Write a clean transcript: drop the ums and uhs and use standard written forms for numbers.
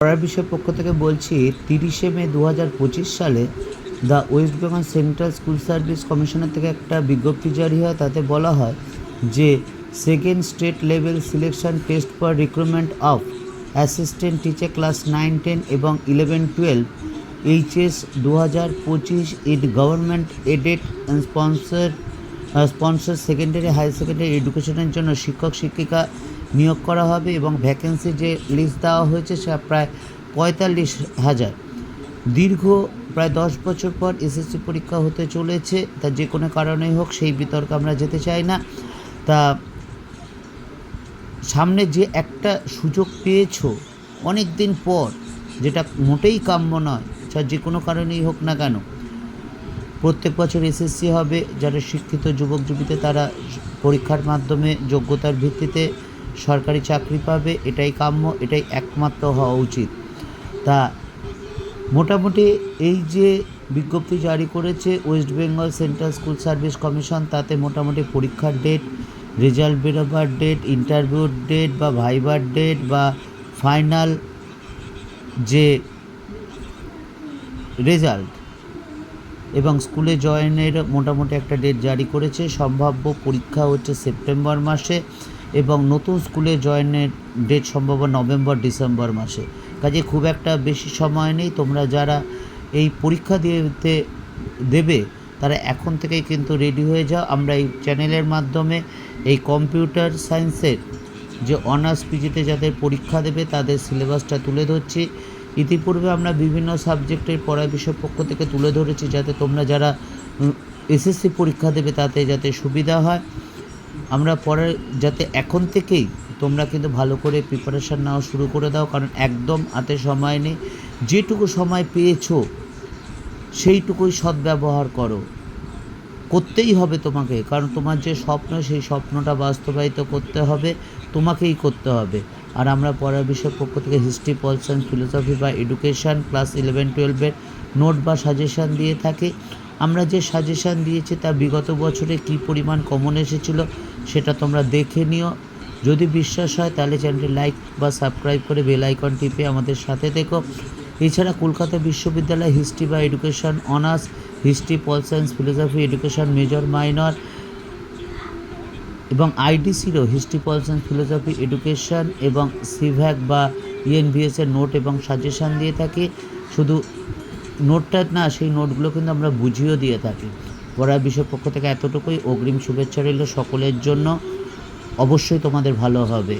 পড়ার বিষয়ের পক্ষ থেকে বলছি 30শে মে 2025 সালে the West Bengal central school service কমিশনের থেকে একটা বিজ্ঞপ্তি জারি হয়। তাতে বলা হয় যে second state level selection test for recruitment of assistant teacher class 9-10 এবং 11-12 HS 2025 it government aided sponsor secondary higher secondary এডুকেশনের জন্য শিক্ষক শিক্ষিকা নিয়োগ করা হবে এবং ভ্যাকেন্সি যে লিস্ট দেওয়া হয়েছে সেটা প্রায় 45,000। দীর্ঘ প্রায় 10 বছর পর এসএসসি পরীক্ষা হতে চলেছে, তা যে কোনো কারণেই হোক সেই বিতর্কে আমরা যেতে চাই না। তা সামনে যে একটা সুযোগ পেয়েছো অনেক দিন পর, যেটা মোটেই কাম্য নয়, যে কোনো কারণেই হোক না কেন, প্রত্যেক বছর এসএসসি হবে। যারা শিক্ষিত যুবক যুবতী তারা পরীক্ষার মাধ্যমে যোগ্যতার ভিত্তিতে সরকারি চাকরি পাবে, এটাই কাম্য, এটাই একমাত্র হওয়া উচিত। তা মোটামুটি এই যে বিজ্ঞপ্তি জারি করেছে West Bengal central school service commission, তাতে মোটামুটি পরীক্ষার ডেট, রেজাল্ট বেরোবার ডেট, ইন্টারভিউর ডেট বা ভাইবার ডেট বা ফাইনাল যে রেজাল্ট এবং স্কুলে জয়েনের মোটামুটি একটা ডেট জারি করেছে। সম্ভাব্য পরীক্ষা হচ্ছে সেপ্টেম্বর মাসে এবং নতুন স্কুলে জয়েনের ডেট সম্ভব নভেম্বর-ডিসেম্বর মাসে। কাজে খুব একটা বেশি সময় নেই। তোমরা যারা এই পরীক্ষা দেবে তারা এখন থেকেই কিন্তু রেডি হয়ে যাও। আমরা এই চ্যানেলের মাধ্যমে এই কম্পিউটার সায়েন্সের যে অনার্স পিজিতে যাদের পরীক্ষা দেবে তাদের সিলেবাসটা তুলে ধরছি। ইতিপূর্বে আমরা বিভিন্ন সাবজেক্টের পড়া বিষয়ের পক্ষ থেকে তুলে ধরেছি, যাতে তোমরা যারা এসএসসি পরীক্ষা দেবে তাতে যাতে সুবিধা হয়। আমরা পড়ার যাতে এখন থেকেই তোমরা কিন্তু ভালো করে প্রিপারেশান নেওয়া শুরু করে দাও, কারণ একদম হাতে সময় নেই। যেটুকু সময় পেয়েছো সেইটুকুই সদ্ব্যবহার করো। করতেই হবে তোমাকে, কারণ তোমার যে স্বপ্ন সেই স্বপ্নটা বাস্তবায়িত করতে হবে, তোমাকেই করতে হবে। আর আমরা পড়ার বিষয়ের পক্ষ থেকে হিস্ট্রি, পল সায়েন্স, ফিলোসফি বা এডুকেশান ক্লাস 11-12 নোট বা সাজেশান দিয়ে থাকি। আমরা যে সাজেশান দিয়েছি তা বিগত বছরে কী পরিমাণ কমন এসেছিলো সেটা তোমরা দেখে নিও। যদি বিশ্বাস হয় তাহলে চ্যানেলটি লাইক বা সাবস্ক্রাইব করে বেল আইকন টিপে আমাদের সাথে দেখো। এছাড়া কলকাতা বিশ্ববিদ্যালয় হিস্ট্রি বা education honours, history, pol science, philosophy, education major minor এবং আইডিসিরও history, pol science, philosophy, education এবং সিভ্যাক বা ইএনভিএসের নোট এবং সাজেশান দিয়ে থাকি। শুধু নোটটা না, সেই নোটগুলো কিন্তু আমরা বুঝিয়েও দিয়ে থাকি। পড়ার বিষয়ের পক্ষ থেকে এতটুকুই। অগ্রিম শুভেচ্ছা রইল সকলের জন্য। অবশ্যই তোমাদের ভালো হবে।